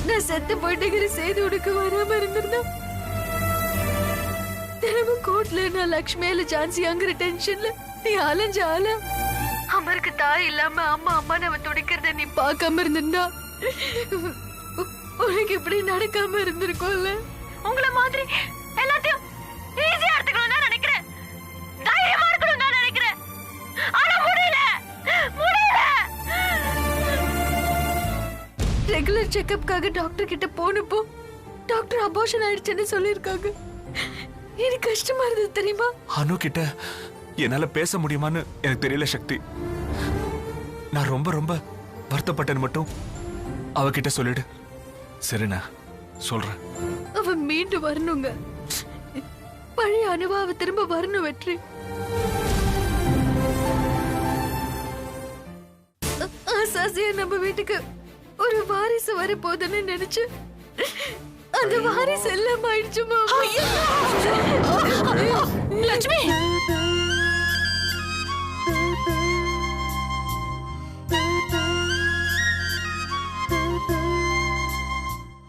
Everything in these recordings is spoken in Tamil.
நான் செத்து போயிட்டேங்கிற செய்தி உனக்கு வராம இருந்திருந்தா தினமும் கோர்ட்ல நான் லக்ஷ்மியில ஜான்சியாங்கிற டென்ஷன்ல நீ அலைஞ்ச ஆள அமருக்கு தாய் இல்லாம அம்மா அம்மா நம்ம துடிக்கிறத நீ பார்க்காம இருந்திருந்தா உனக்கு இப்படி நடக்காம இருந்திருக்கும்ல. உங்களை மாதிரி எல்லாத்தையும் ஈஸியா எடுத்துக்கணும் தான் நினைக்கிறேன், தைரியமா இருக்கணும் தான் நினைக்கிறேன். ஆனா முடியல முடியல. ரெகுலர் செக்கப்காக டாக்டர் கிட்ட போனப்போ டாக்டர் அபார்ஷன் ஆயிடுச்சுன்னு சொல்லியிருக்காங்க. எனக்கு கஷ்டமா இருந்தது தெரியுமா? அனு கிட்ட என்னால பேச முடியுமான்னு எனக்கு தெரியல சக்தி. நான் ரொம்ப ரொம்ப வருத்தப்பட்டேன்னு மட்டும் அவகிட்ட சொல்லிடு. சரிண்ணா, சொல்றேன். அவ மீண்டும் வரணுங்க. பழைய அனுபவ திரும்ப வரணும் வெற்றி. ஆசாசியா நம்ம வீட்டுக்கு ஒரு வாரிசு வர போதுன்னு நினைச்சு அந்த வாரிசு எல்லாம் ஆயிடுச்சுமா. லட்சுமி,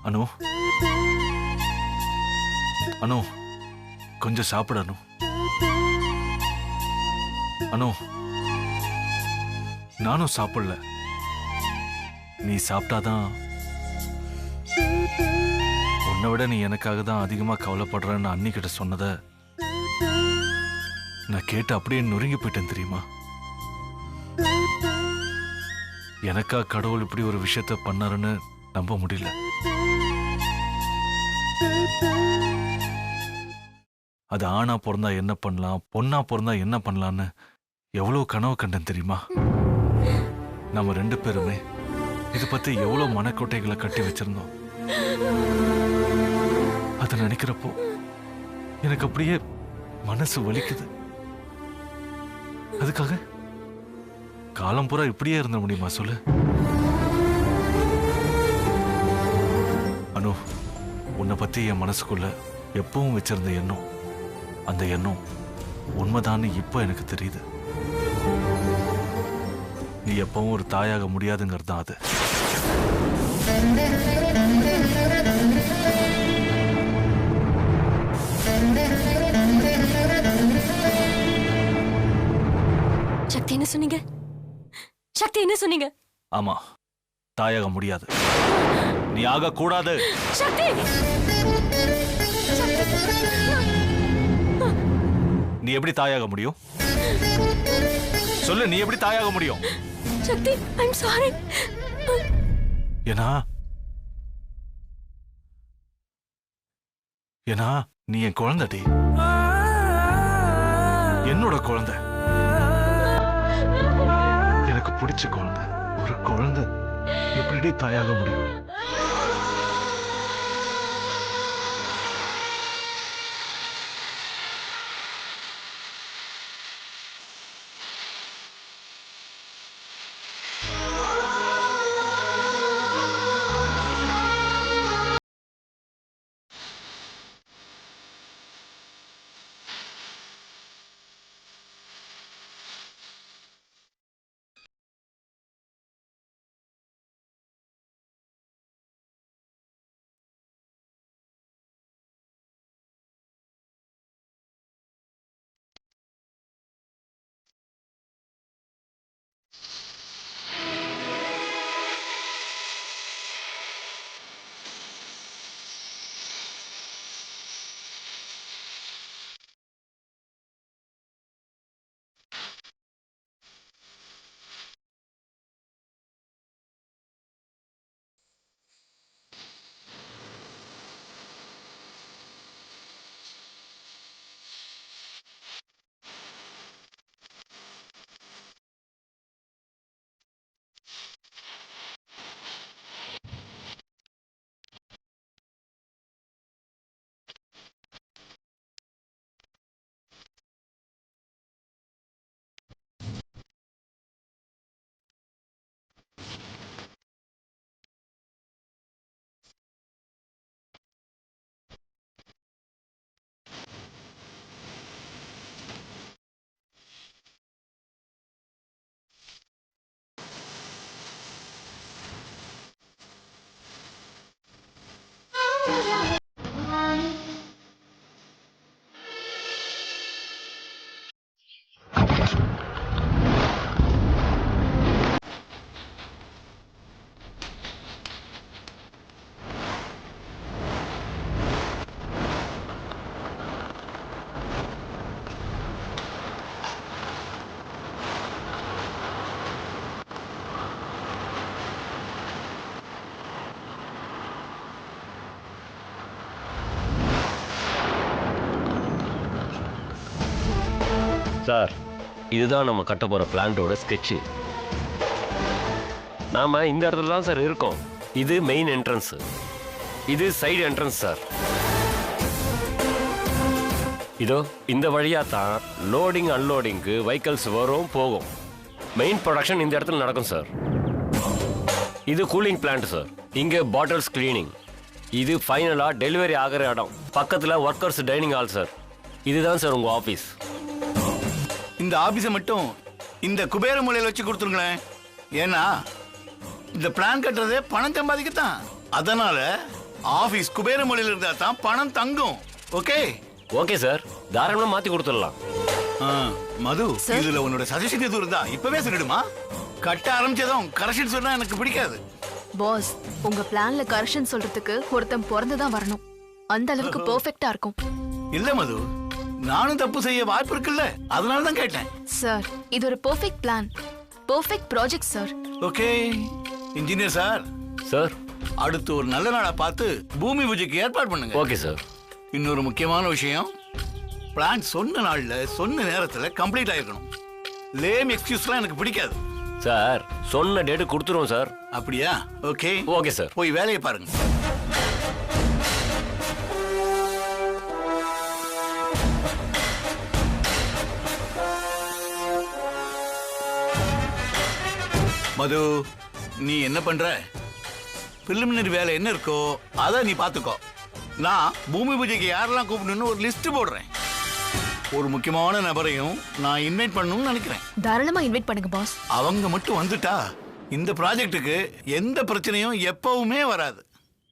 அனு, அனு கொஞ்சம் சாப்பிடு. அனு, அனு நானும் சாப்பிடல. நீ சாப்பிட்டாதான். உன்னை விட நீ எனக்காக தான் அதிகமா கவலைப்படுறேன்னு அண்ணி கிட்ட சொன்னத நான் கேட்டு அப்படியே நொறுங்கி போயிட்டேன் தெரியுமா? எனக்கா கடவுள் இப்படி ஒரு விஷயத்த பண்ணாருன்னு நம்ப முடியல. அது ஆணா பிறந்தா என்ன பண்ணலாம், பொண்ணா பிறந்தா என்ன பண்ணலான்னு எவ்வளவு கனவு கண்டேன் தெரியுமா? நம்ம 2 பேருமே இதை பத்தி எவ்வளவு மனக்கோட்டைகளை கட்டி வச்சிருந்தோம். அதை நினைக்கிறப்போ எனக்கு அப்படியே மனசு வலிக்குது. அதுக்காக காலம் பூரா இப்படியே இருந்த முடியுமா சொல்லு? அனு, உன்னை பத்தி என் மனசுக்குள்ள எப்பவும் வச்சிருந்த எண்ணம், அந்த எண்ணம் உண்மைதான்னு இப்போ எனக்கு தெரியுது. நீ எப்பவும் ஒரு தாயாக முடியாதுங்கிறது தான் அது. சக்தி என்ன சொன்னீங்க? சக்தி என்ன சொன்னீங்க? ஆமா, தாயாக முடியாது. நீ ஆக கூடாது. சக்தி, நீ எப்படி தாயாக முடியும் சொல்லு? நீ எப்படி தாயாக முடியும்? சக்தி, ஐ அம் சாரி. ஏன்னா ஏன்னா நீ என் குழந்தைடி, என்னோட குழந்தை, எனக்கு பிடிச்ச குழந்தை. ஒரு குழந்தை எப்படி தாயாக முடியும்? சார், இதுதான் நம்ம கட்ட போகிற பிளான்ட்டோட ஸ்கெட்சு. நாம் இந்த இடத்துல தான் சார் இருக்கோம். இது மெயின் என்ட்ரன்ஸு, இது சைடு என்ட்ரன்ஸ் சார். இதோ இந்த வழியாக தான் லோடிங் அன்லோடிங்க்கு வெஹிக்கல்ஸ் வரும் போகும். மெயின் ப்ரொடக்ஷன் இந்த இடத்துல நடக்கும் சார். இது கூலிங் பிளான்ட் சார். இங்கே பாட்டில்ஸ் கிளீனிங். இது ஃபைனலாக டெலிவரி ஆகிற இடம். பக்கத்தில் ஒர்க்கர்ஸ் டைனிங் ஹால் சார். இதுதான் சார் உங்கள் ஆஃபீஸ். இந்த ஆபீஸை மட்டும் இந்த குபேர மூலையில் வச்சு கொடுத்துருங்களேன். ஏன்னா இந்த பிளான் கட்டுறதே பணம் சம்பாதிக்கத்தான். அதனால ஆபீஸ் குபேர மூலையில் இருந்தா தான் பணம் தங்கும். ஓகே ஓகே சார், தாராளமாக மாற்றி கொடுத்துடலாம். மது, இதுல உன்னோட சஜஷன் எதுவும் இருந்தா இப்பவே சொல்லிடுமா? கட்ட ஆரம்பிச்சதும் கரெக்ஷன் சொன்னா எனக்கு பிடிக்காது. பாஸ், உங்க பிளான்ல கரெக்ஷன் சொல்றதுக்கு ஒருத்தன் பிறந்துதான் வரணும். அந்த அளவுக்கு பெர்ஃபெக்ட்டா இருக்கும். இல்ல மது, நானும் தப்பு செய்ய வாய்ப்பு இருக்குல்ல, அதனால தான் கேட்டேன். சார், இது ஒரு perfect plan, perfect project sir. Okay engineer sir. Sir, அடுத்து ஒரு நல்ல நாளா பார்த்து பூமி பூஜைக்கு ஏற்பாடு பண்ணுங்க. Okay sir. இன்னொரு முக்கியமான விஷயம், பிளான் சொன்ன நாள்ல சொன்ன நேரத்துல கம்ப்ளீட் ஆயிருக்கணும். லேம் எக்ஸ்கியூஸ்லாம் எனக்கு பிடிக்காது. சார், சொன்ன டேட்டு கொடுத்துருவோம் சார். அப்படியா? Okay okay sir. போய் வேலையை பாருங்க. மது, நீ என்ன பண்ற? பிலிமினரி வேலை என்ன இருக்கோ அதை நீ பாத்துக்கோ. நான் பூமி பூஜைக்கு யாரெல்லாம் கூப்பிடணும்னு ஒரு லிஸ்ட் போடுறேன். ஒரு முக்கியமான நபரையும் நான் இன்வைட் பண்ணணும்னு நினைக்கிறேன். தாராளமா இன்வைட் பண்ணுங்க பாஸ். அவங்க மட்டும் வந்துட்டா இந்த ப்ராஜெக்ட்டுக்கு எந்த பிரச்சனையும் எப்பவுமே வராது.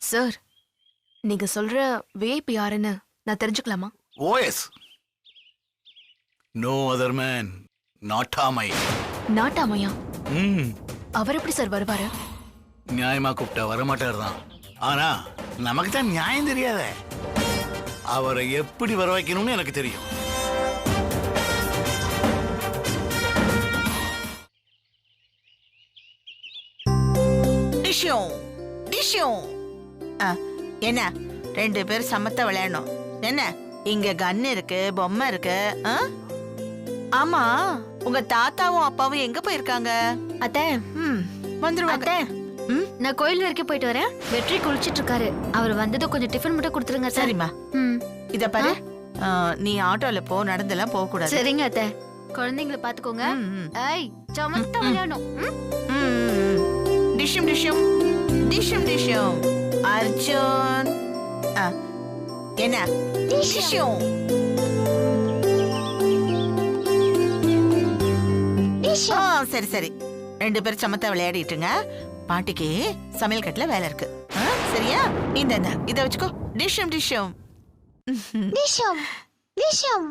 சார், நீங்க சொல்ற விஐபி யாருன்னு நான் தெரிஞ்சுக்கலாமா? ஓஎஸ், நோ அதர் மேன், நாட்டாமை. நாட்டாமையா? ம், அவர் எப்படி சார் வருவாரு? நியாயமா கூப்பிட்டா வரமாட்டார் தான். ஆனா நமக்கு தான் நியாயம் தெரியாத. அவரை எப்படி வர வைக்கணும்னு எனக்கு தெரியும். என்ன 2 பேர் சமத்த விளையாடணும். என்ன இங்க கன் இருக்கு, பொம்மை இருக்கு. ஆமா, உங்க தாத்தாவும் அப்பாவும் எங்க போயிருக்காங்க? அத்தை, வந்துருவாங்க. நான் கோயில் வரைக்கும் போயிட்டு வரேன். வெற்றி குளிச்சிட்டு இருக்காரு. அவர் வந்ததும் கொஞ்சம் டிஃபன் மட்டும் கொடுத்துருங்க. சரிம்மா. இத பாரு, நீ ஆட்டோல போ, நடந்தெல்லாம் போக கூடாது. சரிங்க அத்தை. குழந்தைங்களை பாத்துக்கோங்க. ஏய், சமத்தா விளையாடணும். டிஷம் டிஷம் டிஷம் டிஷம். அர்ஜுன், என்ன டிஷம்? சரி சரி, 2 பேரும் சமத்தா விளையாடிட்டுங்க. பாட்டிக்கு சமையல் கட்டுல வேலை இருக்கு. சரியா? இந்த இத வச்சுக்கோ. டிஷம் டிஷம் டிஷம் டிஷம்.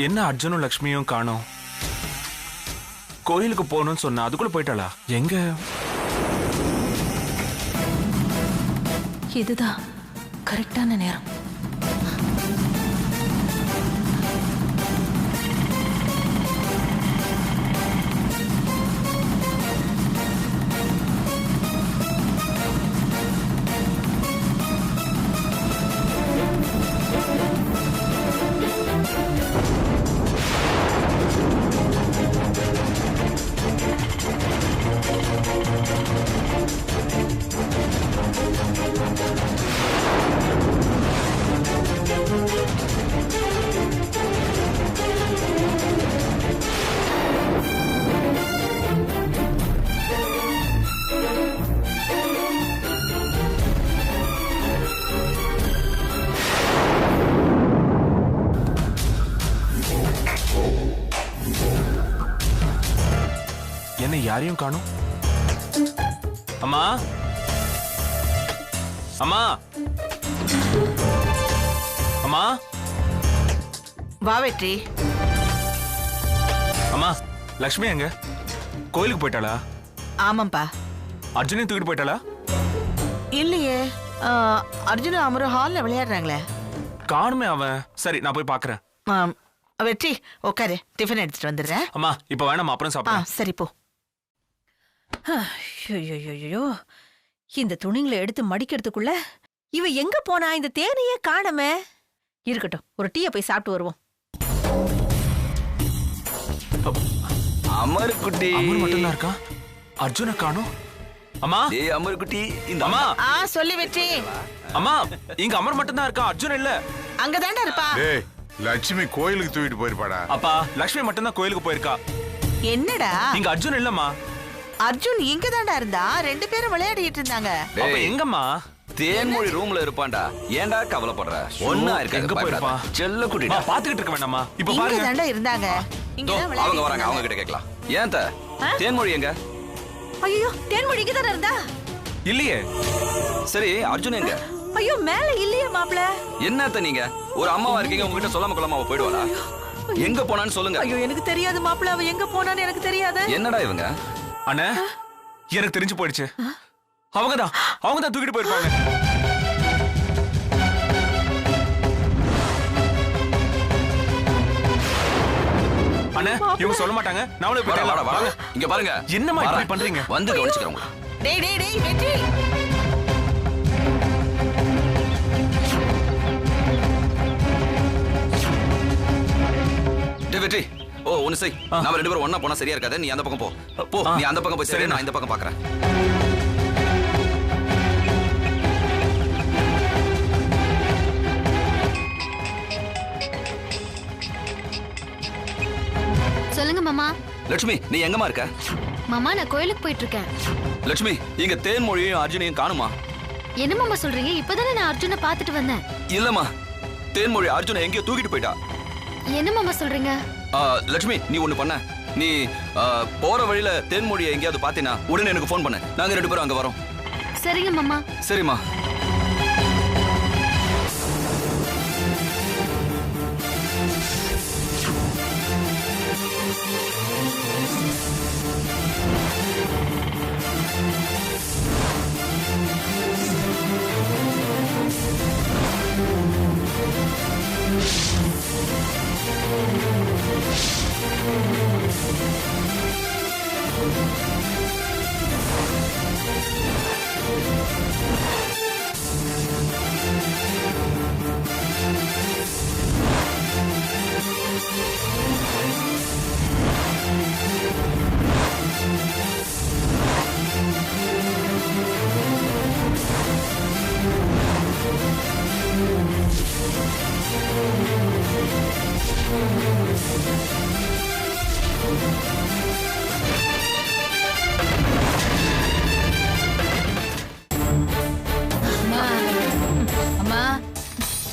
என்ன அர்ஜுனும் லக்ஷ்மியும் காணோம்? கோயிலுக்கு போகணும்னு சொன்னா அதுக்குள்ள போயிட்டாளா? எங்க? இதுதான் கரெக்டான நேரம். என்ன யாரையும் காணோம்? அம்மா, அம்மா, அம்மா, வா வெற்றி. அம்மா, லக்ஷ்மி எங்க? கோயிலுக்கு போயிட்டாளா? ஆமாப்பா. அர்ஜுனையும் தூக்கிட்டு போயிட்டாளா? இல்லையே, அர்ஜுனும் அமரும் ஹால்ல விளையாடுறாங்களே. காணுமே அவன். சரி, நான் போய் பாக்குறேன். வெற்றி உட்காரு, டிஃபன் எடுத்துட்டு வந்துடுறேன். அம்மா, இப்ப வேணாம், அப்புறம் சாப்பிடலாம். சரி போ. ஐயோ, இந்த துணிங்களை எடுத்து மடிக்கிறதுக்குள்ள இவ எங்க போனா? இந்த தேனையே காணமே. இருக்கட்டும், ஒரு டீயை போய் சாப்பிட்டு வருவோம். அமர் குட்டி, அமர் மட்டும் தான் இருக்கா? அர்ஜுனை காணோம். அம்மா, டேய் அமர் குட்டி, இந்த அம்மா. சொல்லி வெற்றி. அம்மா, இங்க அமர் மட்டும் தான் இருக்கா, அர்ஜுன் இல்ல. அங்கதான்டா இருப்பா. டேய், லட்சுமி கோயிலுக்கு தூக்கிட்டு போயிருப்பாடா. அப்பா, லட்சுமி மட்டும் தான் கோயிலுக்கு போயிருக்கா. என்னடா? இங்க அர்ஜுன் இல்லம்மா. அர்ஜுன் இங்க தான்டா இருந்தா. 2 பேரும் விளையாடிட்டு இருந்தாங்க. அப்ப எங்கம்மா? தேன்மொழி ரூம்ல இருப்பான்டா. ஏன்டா கவலைப்படுற? ஒண்ணா இருக்காது. எங்க போயிருப்பா? செல்ல குட்டிடா. பாத்துக்கிட்டு இருக்க வேண்டாமா? இப்ப இங்க பாருங்க. தான்டா இருந்தாங்க. இங்க தான் விளையாடிட்டு அவங்க வராங்க, அவங்க கிட்ட கேட்கலாம். ஏன் த தேன்மொழி எங்க? ஐயோ, தேன்மொழி இங்க தானே இருந்தா. இல்லையே. சரி, அர்ஜுன் எங்க? ஐயோ, மேல இல்லையே மாப்ள. என்னத்த நீங்க ஒரு அம்மாவா இருக்கீங்க, உங்ககிட்ட சொல்லாம கொள்ளாம அவ போயிடுவாளா? எங்க போனான்னு சொல்லுங்க. ஐயோ, எனக்கு தெரியாது மாப்ள, அவ எங்க போனான்னு எனக்கு தெரியாது. என்னடா இவங்க? அண்ணா, எனக்கு தெரிஞ்சு போயிடுச்சு. அவங்கதான் தூக்கிட்டு போயிருப்பாங்க. அண்ணா, இவங்க சொல்ல மாட்டாங்க. நாமளே போய் இங்க பாருங்க. என்னமா இப்படி பண்றீங்க? வந்து கவனிச்சுக்கிறோம். டேய் டேய் டேய் வெற்றி. டேய் வெற்றி, ஓ ஒன்னு செய். நாம 2 பேரும் ஒண்ணா போனா சரியா இருக்காது. நீ அந்த பக்கம் போ. போ, நீ அந்த பக்கம் போய் சரி, நான் இந்த பக்கம் பாக்குறேன். சொல்லுங்க மாமா. லட்சுமி, நீ எங்கம்மா இருக்க? மாமா, நான் கோயிலுக்கு போயிட்டு இருக்கேன். லட்சுமி, இங்க தேன்மொழியும் அர்ஜுனையும் காணுமா? என்ன மாமா சொல்றீங்க? இப்பதானே நான் அர்ஜுனை பாத்துட்டு வந்தேன். இல்லம்மா, தேன்மொழி அர்ஜுனை எங்கேயோ தூக்கிட்டு போயிட்டா. என்ன மாமா சொல்றீங்க? லட்சுமி, நீ ஒண்ணு பண்ண. நீ போற வழியில தேன்மொழியை எங்கேயாவது பாத்தீனா உடனே எனக்கு போன் பண்ணு. நாங்க 2 பேரும் அங்க வரோம். சரிங்க மாமா. சரிம்மா.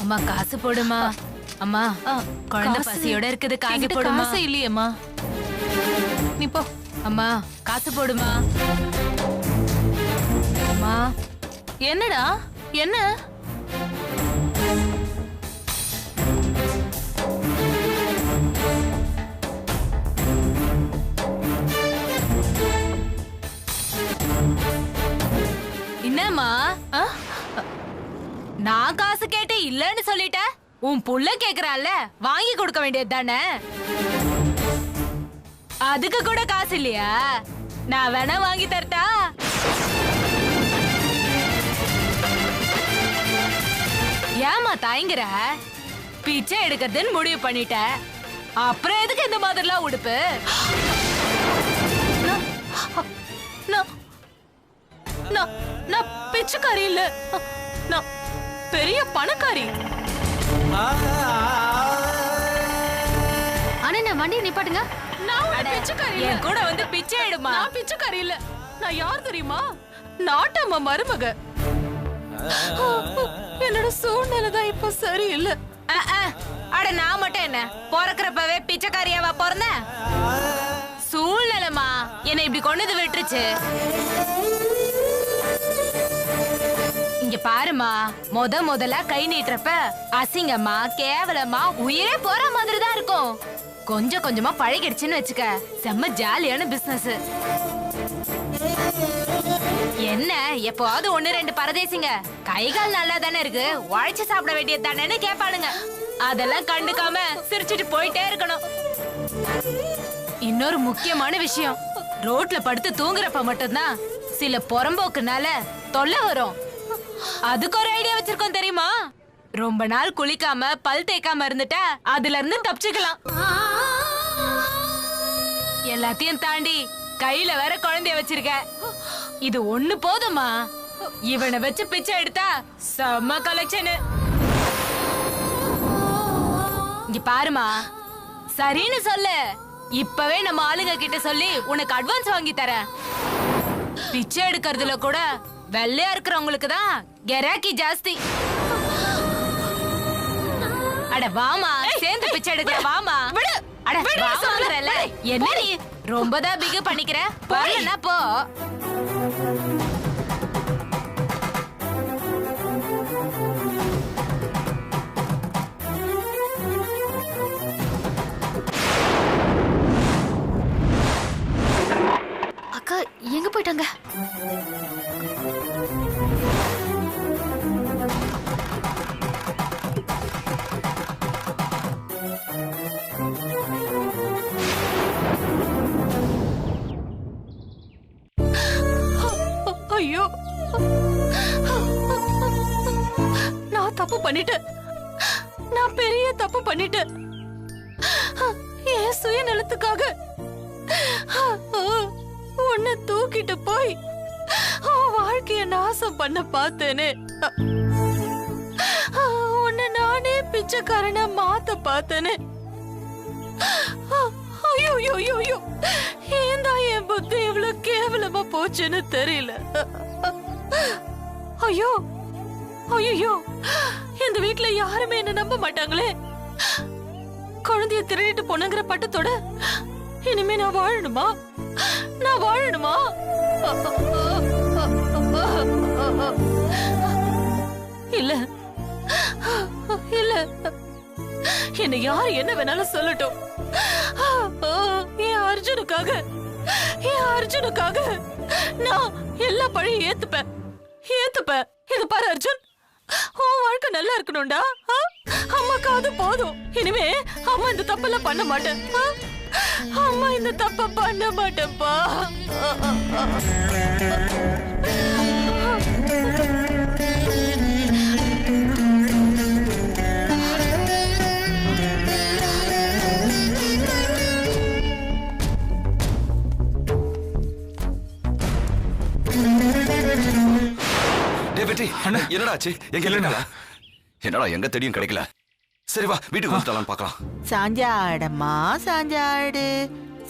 அம்மா, காசு போடுமா. அம்மா, குழந்தை பசியோட இருக்குது. காசு போடுமா. காசு இல்லையம்மா. நீ போ. அம்மா, காசு போடுமா. அம்மா, என்னடா? என்ன? என்னம்மா நான் காசு கேட்டு இல்லன்னு சொல்லிட்ட உன் புள்ள கேக்குறான்ல வாங்கி கொடுக்க வேண்டியது தானே அதுக்கு கூட காசு இல்லையா நான் வேணா வாங்கி தரட்டா ஏமா தாய்ங்கிற பிச்சை எடுக்கிறதுன்னு முடிவு பண்ணிட்ட அப்புறம் எதுக்கு இந்த மாதிரிலாம் உடுப்பு நான் பிச்சைக்காரி இல்ல நான் பெரிய பணக்காரி அண்ணே நான் வண்டியை நிப்பாட்டுங்க நான் பிச்சைக்காரி என் கூட வந்து பிச்சை எடுமா நான் பிச்சைக்காரி இல்ல நான் யார் தெரியுமா நாட்டம்மா மருமக என்னோட சூழ்நிலை தான் இப்ப சரியில்லை அட நான் மட்டும் என்ன பிறக்கிறப்பவே பிச்சைக்காரியாவா பிறந்தேன் சூழ்நிலைமா என்னை இப்படி கொண்டு விட்டுருச்சு இங்க பாருமா முதல்ல கை நீட்டுறப்ப அசிங்கமா கேவலமா உயிரே போற மாதிரி தான் இருக்கும் கொஞ்சம் கொஞ்சமா பழகிடுச்சுன்னு வச்சுக்க செம்ம ஜாலியான பிசினஸ் என்ன எப்போது 1-2 பரதேசிங்க கைகால் நல்லா தானே இருக்கு உழைச்சு சாப்பிட வேண்டியது தானேன்னு கேட்பானுங்க அதெல்லாம் கண்டுக்காம சிரிச்சிட்டு போயிட்டே இருக்கணும் இன்னொரு முக்கியமான விஷயம் ரோட்ல படுத்து தூங்குறப்ப மட்டும்தான் சில புறம்போக்குனால தொல்லை வரும் அதுக்கு ஒரு ஐடியா வச்சிருக்கோம் தெரியுமா ரொம்ப நாள் குளிக்காம பல் தேய்க்காம இருந்துட்டா அதுல இருந்து தப்பிச்சுக்கலாம் எல்லாத்தையும் தாண்டி கையில வேற குழந்தைய வச்சிருக்க இது ஒண்ணு போதுமா இவனை வச்சு பிச்சை எடுத்தா செம்ம கலெக்ஷன் இங்க பாருமா சரின்னு சொல்லு இப்பவே நம்ம ஆளுங்க கிட்ட சொல்லி உனக்கு அட்வான்ஸ் வாங்கி தரேன் பிச்சை எடுக்கிறதுல கூட வெள்ளையா இருக்கிறவங்களுக்கு தான் கெராக்கி ஜாஸ்தி அட வாமா சேர்ந்து பிச்சை எடுக்கிற வாமா அட வாமாங்கறல என்ன நீ ரொம்பதான் பிகு பண்ணிக்கிற வரலனா போ அக்கா எங்க போயிட்டாங்க ஐயோ நான் தப்பு பண்ணிட்டேன் நான் பெரிய தப்பு பண்ணிட்டேன் என் சுயநலத்துக்காக உன்னை தூக்கிட்டு போய் வாழ்க்கைய நாசம் பண்ண பார்த்தேனே உன்னை நானே பிச்சைக்காரனா மாத்த பார்த்தேனே ஐயோ ஏந்தா என் புத்தி இவ்வளவு கேவலமா போச்சுன்னு தெரியல ஐயோ இந்த வீட்டுல யாருமே என்ன நம்ப மாட்டாங்களே குழந்தைய திருடிட்டு போனங்கிற பட்டத்தோட இனிமே நான் வாழணுமா இல்ல என்ன யாரு என்ன வேணாலும் சொல்லட்டும் என் அர்ஜுனுக்காக நான் எல்லா பழையும் ஏத்துப்பேன் இது பாரு அர்ஜுன் உன் வாழ்க்கை நல்லா இருக்கணும்டா அம்மாக்கு அது போதும் இனிமே அம்மா இந்த தப்பெல்லாம் பண்ண மாட்டேன் அம்மா இந்த தப்ப பண்ண மாட்டேன்ப்பா என்னடா ஆச்சு எங்க இல்லைங்களா என்னடா எங்க தெரியும் கிடைக்கல சரி வா வீட்டுக்கு வந்துடலாம் பார்க்கலாம் சாஞ்சாடம்மா சாஞ்சாடு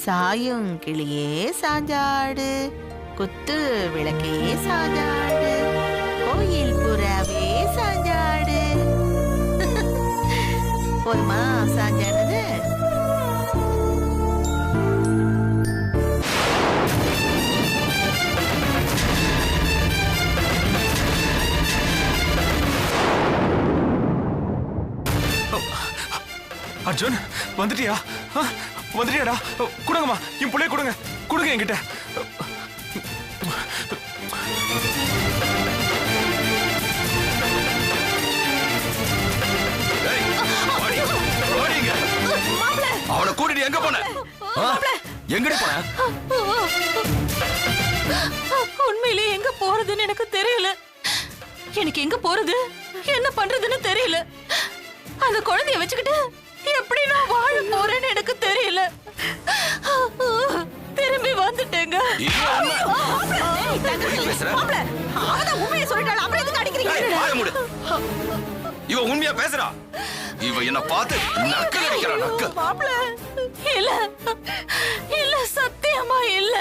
சாயும் கிளியே சாஞ்சாடு குத்து விளக்கே சாஞ்சாடு கோயில் புறாவே சாஞ்சாடு போதுமா சாஞ்சாடுது அர்ஜுன் வந்துட்டியா வந்துட்டியாடா கொடுங்கம்மா என் பிள்ளைய கொடுங்க என்கிட்ட எங்கடி போன? உண்மையிலேயே எங்க போறதுன்னு எனக்கு தெரியல. எனக்கு எங்க போறது என்ன பண்றதுன்னு தெரியல. அந்த குழந்தைய வச்சுக்கிட்டு எப்படி நான் வாழ போறேன்னு எனக்கு தெரியல. திரும்பி வந்துட்டேங்க. இவ உண்மையா பேசுறா? இவ என்ன பார்த்து நக்கல் அடிக்கிறா. நக்கல். இல்ல இல்ல, சத்தியமா இல்ல.